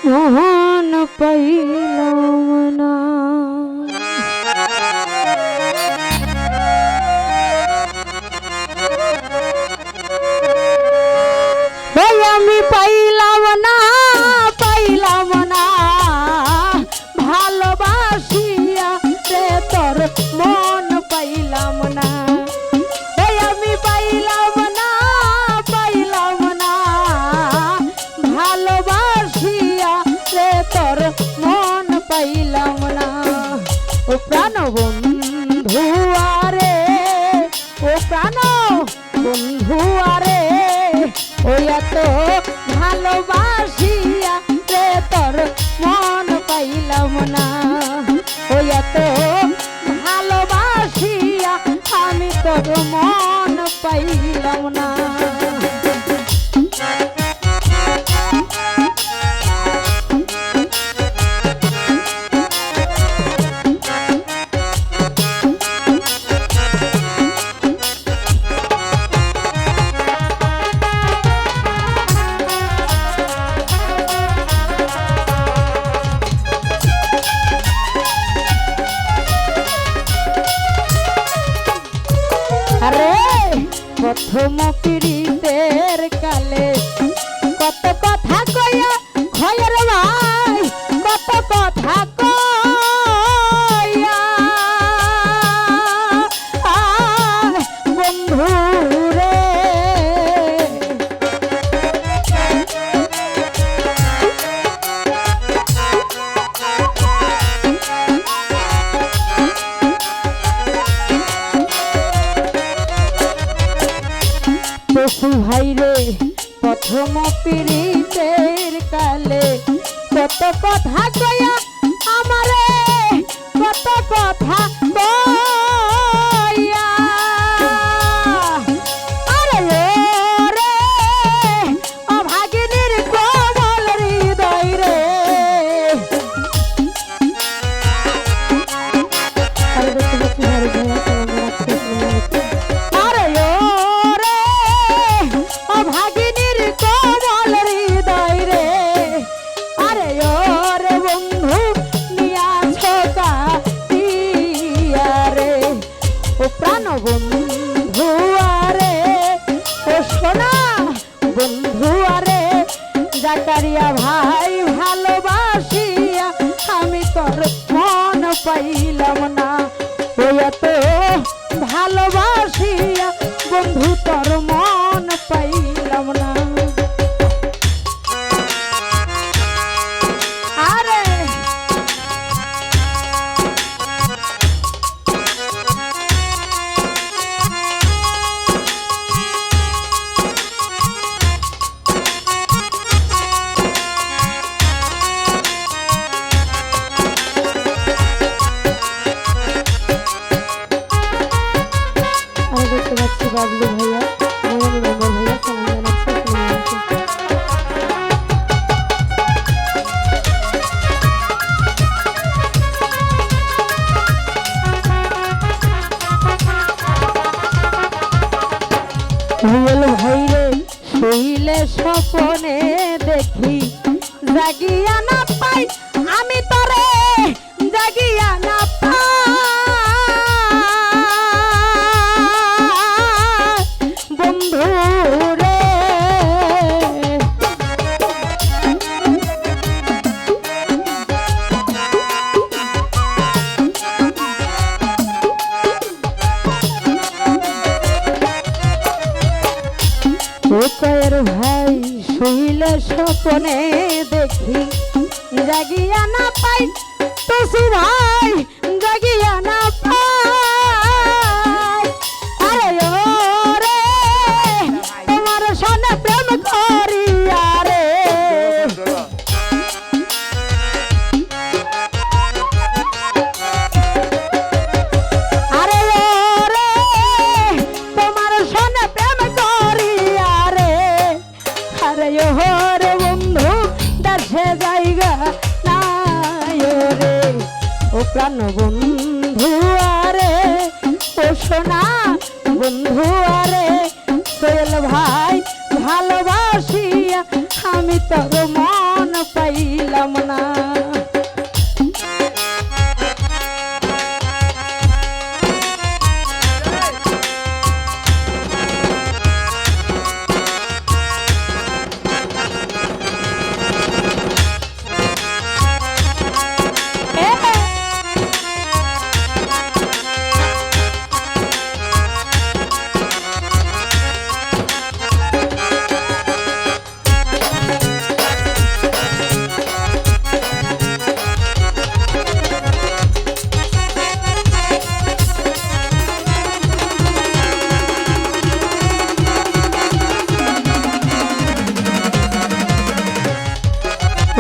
মন পাইলাম না। আমি পাইলাম না, পাইলাম না ভালোবাসিয়া রে তোর মন পাইলাম না। আমি পাইলাম না, পাইলাম না ভালোবাসিয়া রে তোর মন পাইলাম না। ও প্রাণ বন্ধু আরে, ও প্রাণ বন্ধু আরে, ওই এত ভালোবাসিয়া রে তোর মন পাইলাম না। ওই এত ভালোবাসিয়া আমি তোর মন পাইলাম না। প্রথম পীড়িতের কালে কত কথা কইয়া খয়ের ভাই, কত কথা কইয়া বন্ধু রে। ভাই রে প্রথম পীড়িতের কালে কত কথা কইয়া আমারে, কত কথা কইয়া আরে রে অভাগিনীর কোমল হৃদয় রে। বন্ধু আরে, ও সোনা বন্ধু আরে, জাকারিয়া ভাই ভালোবাসিয়া আমি তোর মন পাইলাম না। ওই এত ভালোবাসিয়া বন্ধু তোর মন পাইলাম না। বাবলু ভাইয়া, মেম্বার ভাইয়া সালাম জানাচ্ছি। ভাই রে শৈলে স্বপনে দেখি জাগিয়া না পাই, আমি তরে জাগিয়া না পাই বন্ধু রে। ও কয়ের ভাই শৈলে স্বপনে দেখি জাগিয়া না পাই, টুসু ভাই জাগিয়া না পাই। আরে ও রে তোমার সনে প্রেম করিয়া রে, আরে ও রে তোমার সনে প্রেম করিয়া রে। আরে ও রে বন্ধু দেশে জায়গা নাই রে। ও প্রাণ বন্ধু আরে, ও সোনা বন্ধু আরে, সোহেল ভাই ভালোবাসিয়া আমি তোর মন পাইলাম পাইলাম না।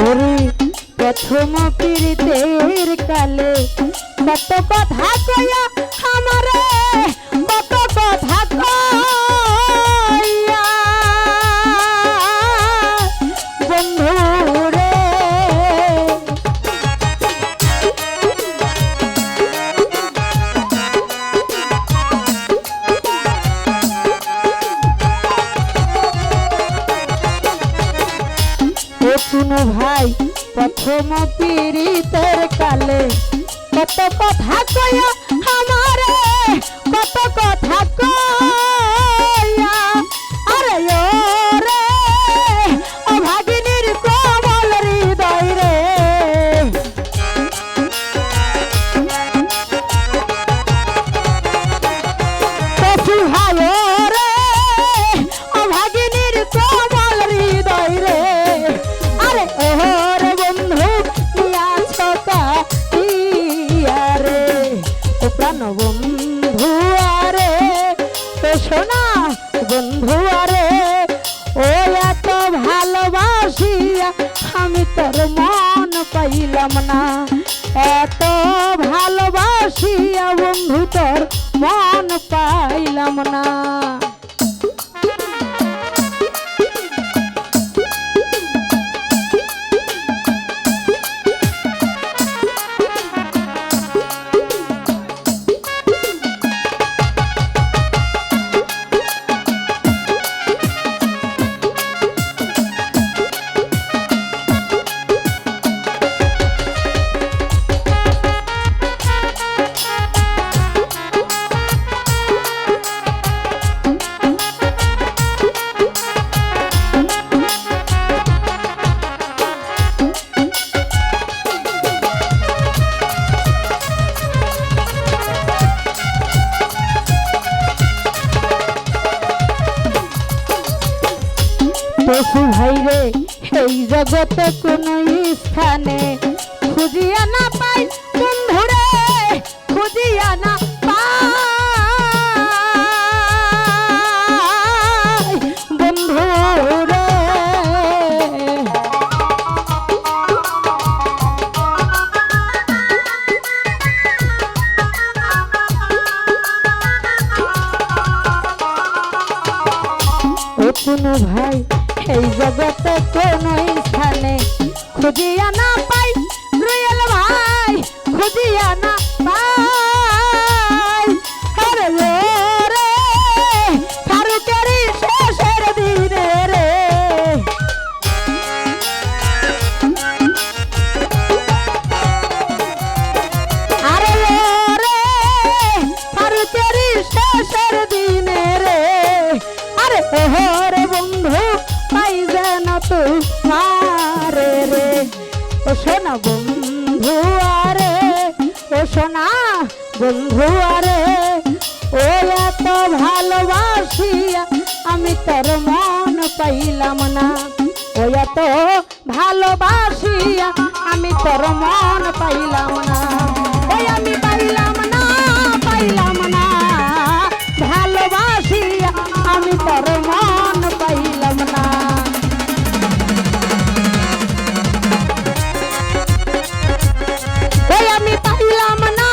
ওরে প্রথম পীড়িতের কালে কত কথা কইয়া আমারে কত কথা কইয়া বন্ধু রে ও শুনো ভাই প্রথম পীড়িতের কালে কত কথা কইয়া আমারে কত কথা কইয়া আরে ও রে ও ভাগিনীর কোমল হৃদয় রে কচু ভাই রে ও ভাগিনীর কোমল হৃদয় রে আরে ওরে বন্ধু আছো কাটিয়ারে ও প্রাণ বন্ধু আরে তো শোনা বন্ধু আরে ও এত ভালোবাসিয়া আমি তোর মন পাইলাম না এত ভালোবাসিয়া বন্ধু তোর মন পাইলাম না। পশু ভাইরে এই জগতে কোন স্থানে খুঁজিয়া না পাই বন্ধুরে খুঁজিয়া না পাই বন্ধুরে ও কোনো ভাই এই জগতে কোন স্থানে খুঁজিয়া না পাই রুয়েল ভাই খুঁজিয়া না পাই আরে রে ফারুকের শেষের দিনে রে আরে রে ফারুকের শেষের দিনে রে আরে ওরে বন্ধু পাই যেন তোমারে রে ও সোনা বন্ধু আরে ও সোনা বন্ধু আরে ও এত ভালোবাসিয়া আমি তোর মন পাইলাম না ও এত ভালোবাসিয়া আমি তোর মন পাইলাম না ওই আমি পাইলাম না ভালোবাসিয়া আমি তোর মন পাইলাম না। ওই আমি পাইলাম না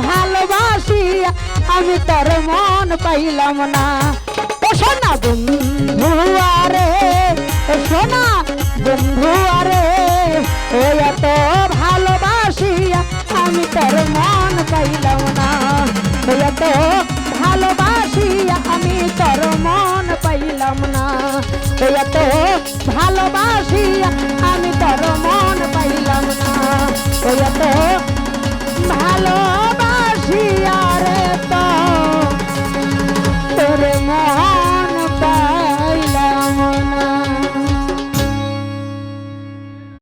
ভালোবাসিয়া আমি তোর মন পাইলাম না ও সোনা বন্ধু আরে ও সোনা বন্ধু আরে ও এত ভালোবাসিয়া আমি তোর মন পাইলাম না ও এত ভালোবাসিয়া আমি তোর মন পাইলাম না এত ভালোবাসি